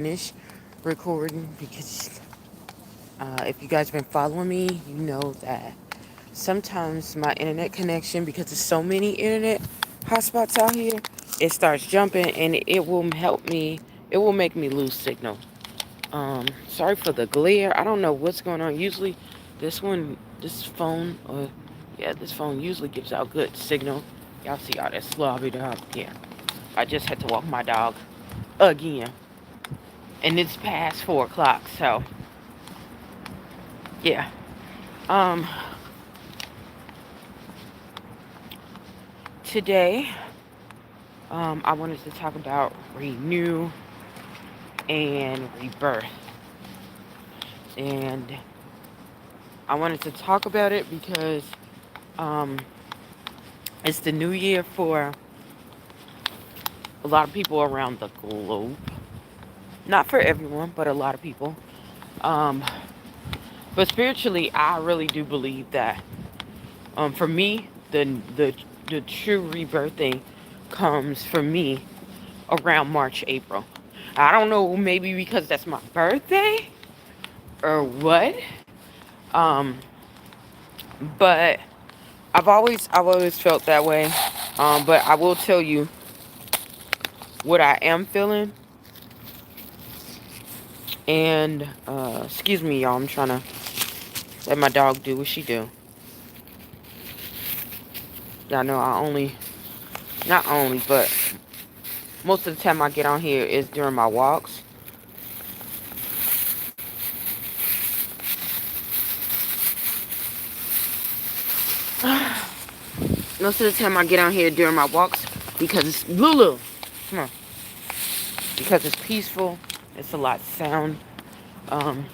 finish recording because if you guys been following me, you know that sometimes my internet connection, because there's so many internet hotspots out here, it starts jumping and it will help me. It will make me lose signal. Sorry for the glare. I don't know what's going on. Usually, this phone, yeah, this phone usually gives out good signal. Y'all see all that slobby dog? Yeah. I just had to walk my dog again, and it's past 4 o'clock. So, yeah. Um, Today, I wanted to talk about renew and rebirth, and I wanted to talk about it because um, it's the new year for a lot of people around the globe. Not for everyone, but a lot of people. Um, but spiritually, I really do believe that. For me, the true rebirthing comes for me around March, April. I don't know, maybe because that's my birthday or what. Um, but I've always felt that way. But I will tell you what I am feeling. And excuse me, y'all. I'm trying to let my dog do what she do. Y'all know not only, but most of the time I get on here is during my walks. Most of the time I get on here during my walks because it's Lulu. Come on. Because it's peaceful. It's a lot of sound. Um,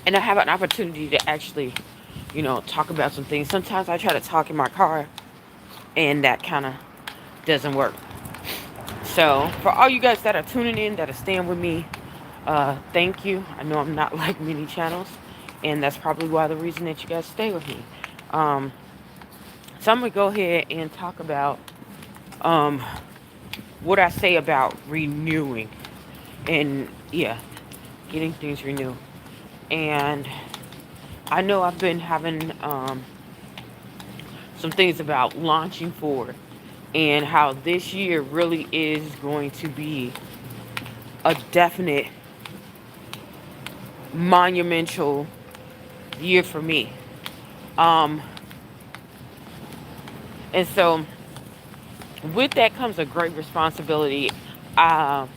and I have an opportunity to actually, talk about some things. Sometimes I try to talk in my car and that kind of doesn't work. So for all you guys that are tuning in, that are staying with me, thank you. I know I'm not like many channels, and that's probably why the reason that you guys stay with me. Um, so I'm gonna go ahead and talk about um, what I say about renewing and yeah, getting things renewed. And I know I've been having some things about launching forward and how this year really is going to be a definite monumental year for me. Um, and so with that comes a great responsibility. Uh,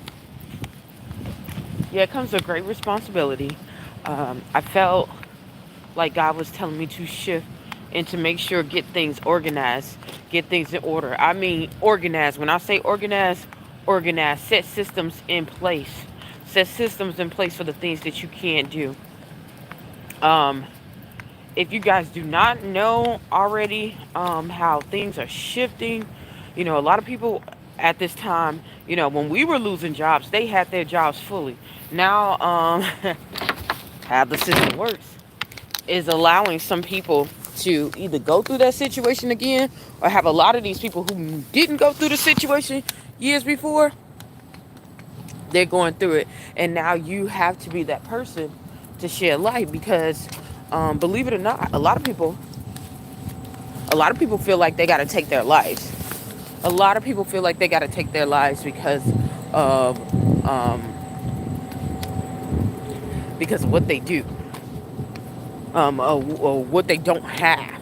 yeah, it comes a great responsibility. I felt like God was telling me to shift and to make sure get things organized, get things in order. I mean, organized. When I say organized, set systems in place. Set systems in place for the things that you can't do. Um, if you guys do not know already how things are shifting, a lot of people at this time, when we were losing jobs, they had their jobs fully. Now, how the system works is allowing some people to either go through that situation again or have a lot of these people who didn't go through the situation years before, they're going through it. And now you have to be that person to shed light because believe it or not, a lot of people feel like they got to take their lives. A lot of people feel like they got to take their lives of um, because of what they do, or what they don't have.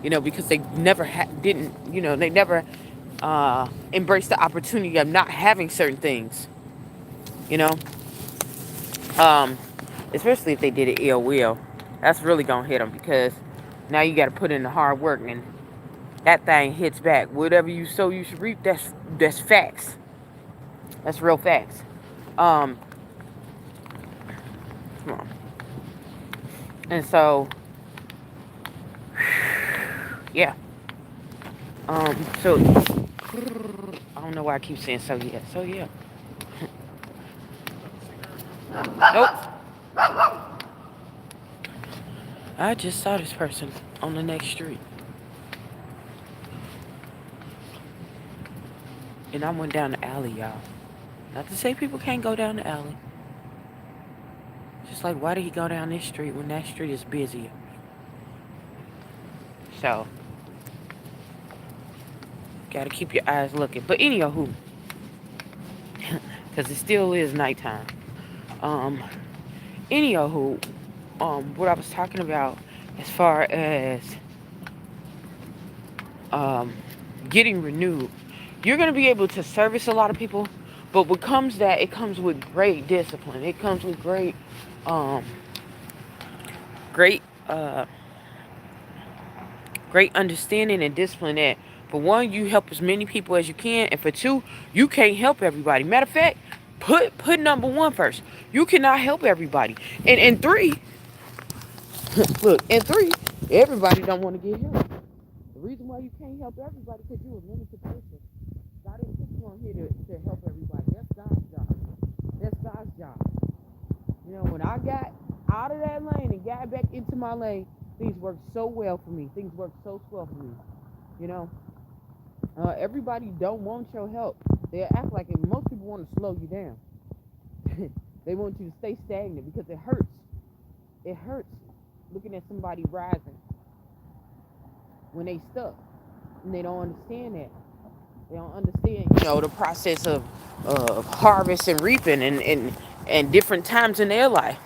Because they never didn't. They never embrace the opportunity of not having certain things. You know, um, Especially if they did it ill will. That's really gonna hit them because now you got to put in the hard work and that thing hits back. Whatever you sow, you should reap. That's facts. That's real facts. Um, Come on. And so, yeah. So I don't know why I keep saying so yeah. So yeah. Nope. I just saw this person on the next street, and I went down the alley, y'all. Not to say people can't go down the alley. Just like, why did he go down this street when that street is busier? So, gotta keep your eyes looking. But anywho, because it still is nighttime. Um, anywho, what I was talking about as far as um, getting renewed, you're gonna be able to service a lot of people, but what comes that it comes with great discipline. It comes with um, great, uh, great understanding and discipline. That for one, you help as many people as you can, and for two, you can't help everybody. Matter of fact, put number one first. You cannot help everybody, and three, look, and three, everybody don't want to get help. The reason why you can't help everybody because you're a limited person. God didn't put you on here to help everybody. That's God's job. That's God's job. You know, when I got out of that lane and got back into my lane, things worked so well for me. Things worked so well for me. You know, everybody don't want your help. They act like it. Most people want to slow you down. They want you to stay stagnant because it hurts. It hurts looking at somebody rising when they stuck, and they don't understand that. They don't understand, the process of harvest and reaping and different times in their life.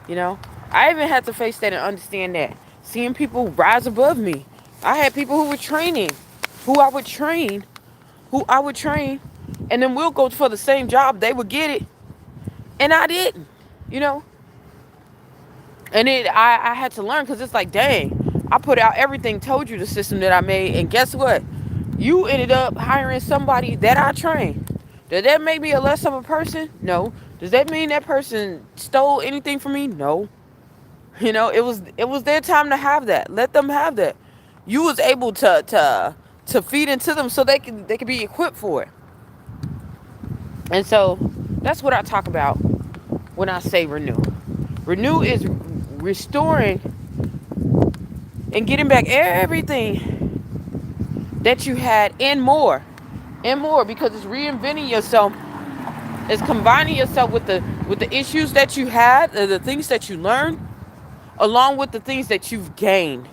You know, I even had to face that and understand that. Seeing people rise above me. I had people who were training, who I would train, who I would train, and then we'll go for the same job. They would get it, and I didn't. You know, and I had to learn because it's like, dang, I put out everything, told you the system that I made, and guess what? You ended up hiring somebody that I trained. Does that make me a less of a person? No. Does that mean that person stole anything from me? No. It was their time to have that. Let them have that. You was able to feed into them so they can be equipped for it. And so that's what I talk about when I say renew. Renew is restoring and getting back everything that you had and more because it's reinventing yourself. It's combining yourself with the issues that you had, the things that you learned, along with the things that you've gained.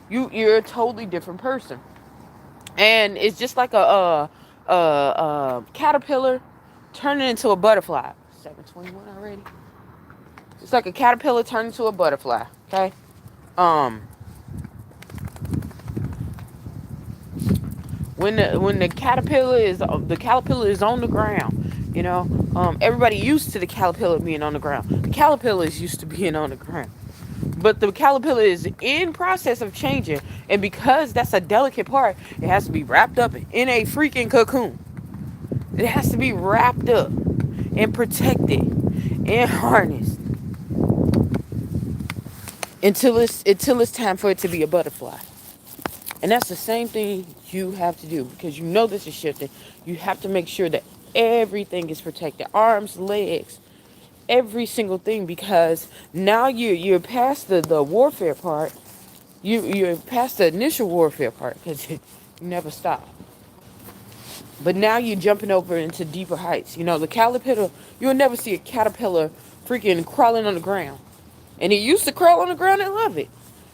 You're a totally different person, and it's just like a caterpillar turning into a butterfly. 7:21 already. It's like a caterpillar turning into a butterfly. Okay. Um, when the caterpillar is on the ground, everybody used to the caterpillar being on the ground. The caterpillar is used to being on the ground. But the caterpillar is in process of changing, and because that's a delicate part, it has to be wrapped up in a freaking cocoon. It has to be wrapped up and protected and harnessed until it's time for it to be a butterfly. And that's the same thing you have to do because this is shifting. You have to make sure that everything is protected, arms, legs, every single thing, because now you're past the warfare part. You're past the initial warfare part because you never stop. But now you're jumping over into deeper heights. The caterpillar, you'll never see a caterpillar freaking crawling on the ground. And it used to crawl on the ground and love it.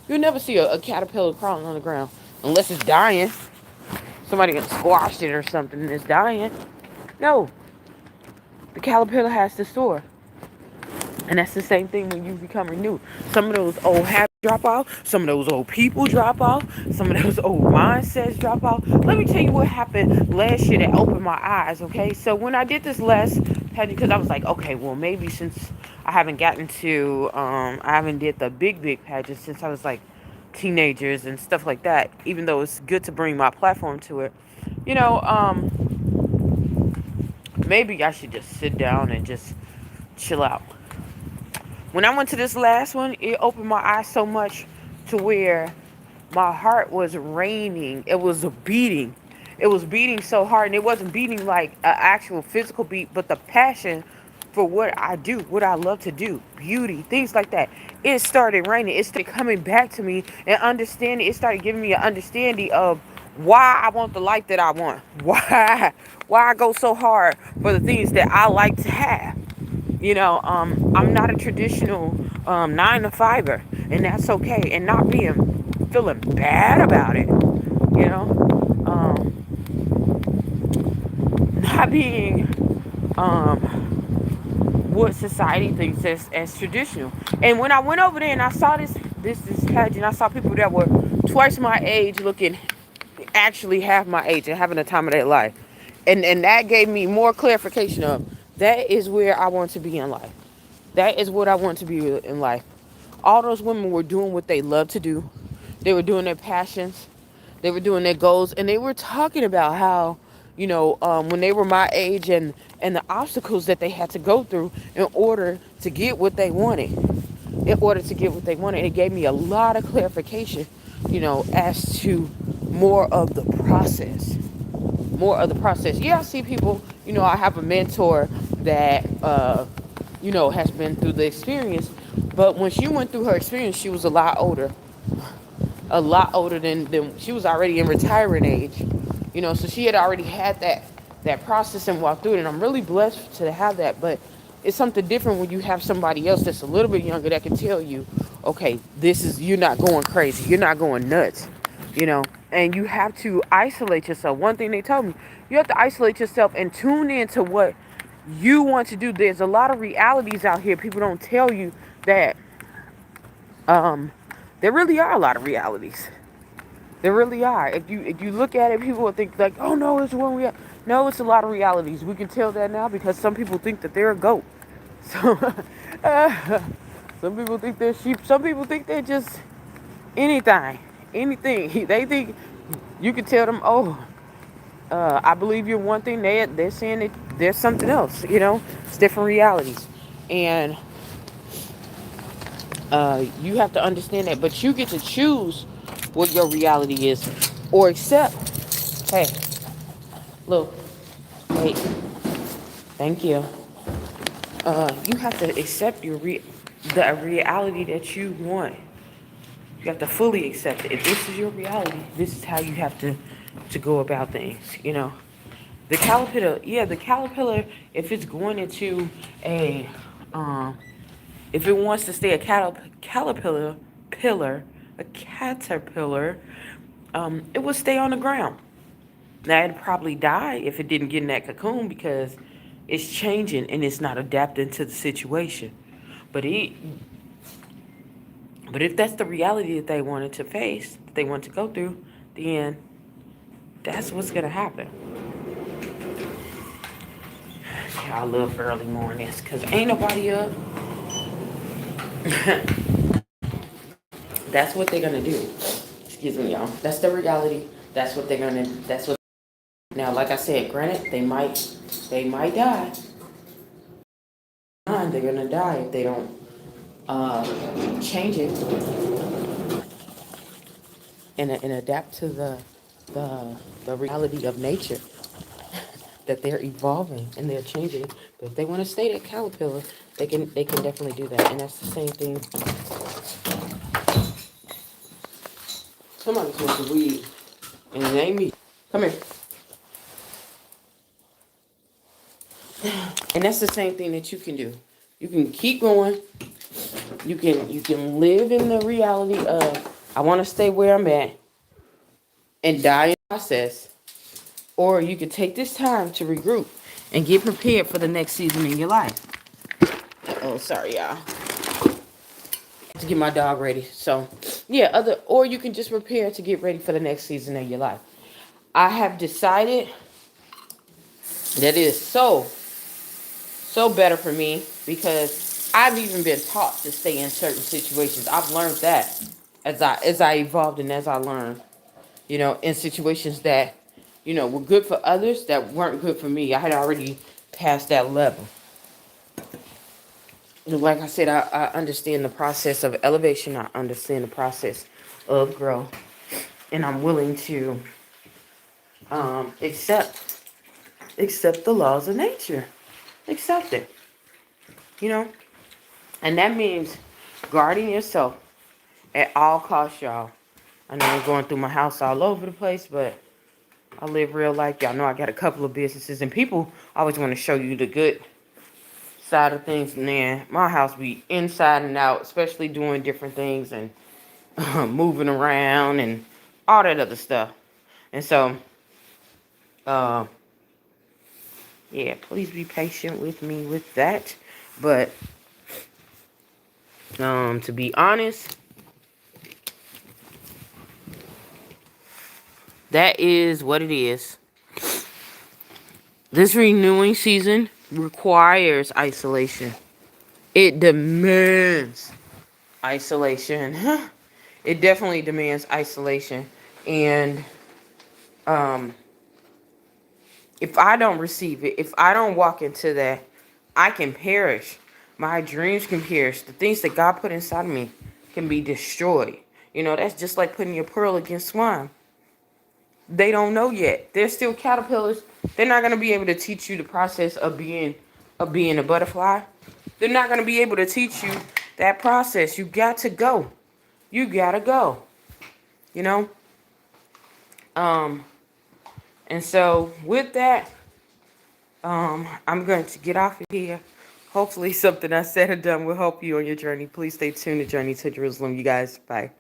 You'll never see a caterpillar crawling on the ground unless it's dying. Somebody squashed it or something and it's dying. No, the caterpillar has to soar. And that's the same thing when you become renewed. Some of those old habits drop off. Some of those old people drop off. Some of those old mindsets drop off. Let me tell you what happened last year that opened my eyes, okay? So when I did this last pageant, because I was like, okay, well, maybe since I haven't gotten to, I haven't did the big pageant since I was like teenagers and stuff like that, even though it's good to bring my platform to it. You know, maybe I should just sit down and just chill out. When I went to this last one, it opened my eyes so much to where my heart was raining. It was beating. It was beating so hard, and it wasn't beating like an actual physical beat, but the passion for what I do, what I love to do, beauty, things like that. It started raining. It started coming back to me and understanding. It started giving me an understanding of why I want the life that I want, why I go so hard for the things that I like to have. I'm not a traditional 9 to 5er, and that's okay. And not being feeling bad about it. You know, not being what society thinks as traditional. And when I went over there and I saw this pageant, I saw people that were twice my age looking actually half my age and having the time of their life. And that gave me more clarification of that is where I want to be in life. That is what I want to be in life. All those women were doing what they love to do. They were doing their passions. They were doing their goals, and they were talking about how, when they were my age and the obstacles that they had to go through in order to get what they wanted. In order to get what they wanted, it gave me a lot of clarification, as to more of the process. More of the process. Yeah, I see people. I have a mentor that has been through the experience, but when she went through her experience, she was a lot older than she was already in retiring age. So she had already had that process and walked through it, and I'm really blessed to have that. But it's something different when you have somebody else that's a little bit younger that can tell you, okay, you're not going crazy, you're not going nuts, and you have to isolate yourself. One thing they told me, you have to isolate yourself and tune into what you want to do. There's a lot of realities out here. People don't tell you that um, there really are a lot of realities. There really are. If you look at it, people will think like, oh no, it's one real. No, it's a lot of realities. We can tell that now because some people think that they're a goat. So some people think they're sheep. Some people think they're just anything. They think you can tell them, oh, I believe you're one thing. They're saying that there's something else. It's different realities, and you have to understand that. But you get to choose what your reality is, or accept. Hey, look, wait. Thank you. You have to accept the reality that you want. You have to fully accept it. If this is your reality, this is how you have to go about things. The caterpillar, yeah, the caterpillar. If it's going into a, if it wants to stay a caterpillar, it will stay on the ground. Now it'd probably die if it didn't get in that cocoon because it's changing and it's not adapting to the situation. But it, but if that's the reality that they wanted to face, that they want to go through, then that's what's gonna happen. Yeah, I love early mornings because ain't nobody up. That's what they're gonna do. Excuse me, y'all. That's the reality. That's what they're gonna. That's what. Now, like I said, granted, they might die. They're gonna die if they don't change it and adapt to the reality of nature that they're evolving and they're changing. But if they want to stay that caterpillar, they can definitely do that. And that's the same thing. Somebody smoking weed, and it ain't me. Come here. And that's the same thing that you can do. You can keep going. You can live in the reality of I want to stay where I'm at and die in the process, or you can take this time to regroup and get prepared for the next season in your life. Oh, sorry, y'all. To get my dog ready. So, yeah, or you can just prepare to get ready for the next season of your life. I have decided that it is so better for me because I've even been taught to stay in certain situations. I've learned that as I evolved and as I learned, in situations that, were good for others that weren't good for me. I had already passed that level. Like I said, I understand the process of elevation. I understand the process of growth. And I'm willing to accept the laws of nature. Accept it. You know? And that means guarding yourself at all costs, y'all. I know I'm going through my house all over the place, but I live real life. Y'all know I got a couple of businesses, and people always want to show you the good side of things. And then my house be inside and out, especially doing different things and moving around and all that other stuff. And so, uh, yeah, please be patient with me with that. But to be honest, that is what it is. This renewing season requires isolation. It demands isolation. It definitely demands isolation. And um, if I don't receive it, if I don't walk into that, I can perish. My dreams can perish. The things that God put inside of me can be destroyed. You know, that's just like putting your pearl against swine. They don't know yet. They're still caterpillars. They're not going to be able to teach you the process of being a butterfly. They're not going to be able to teach you that process. You got to go. You got to go. You know? Um and so with that, I'm going to get off of here. Hopefully something I said or done will help you on your journey. Please stay tuned to Journey to Jerusalem, you guys. Bye.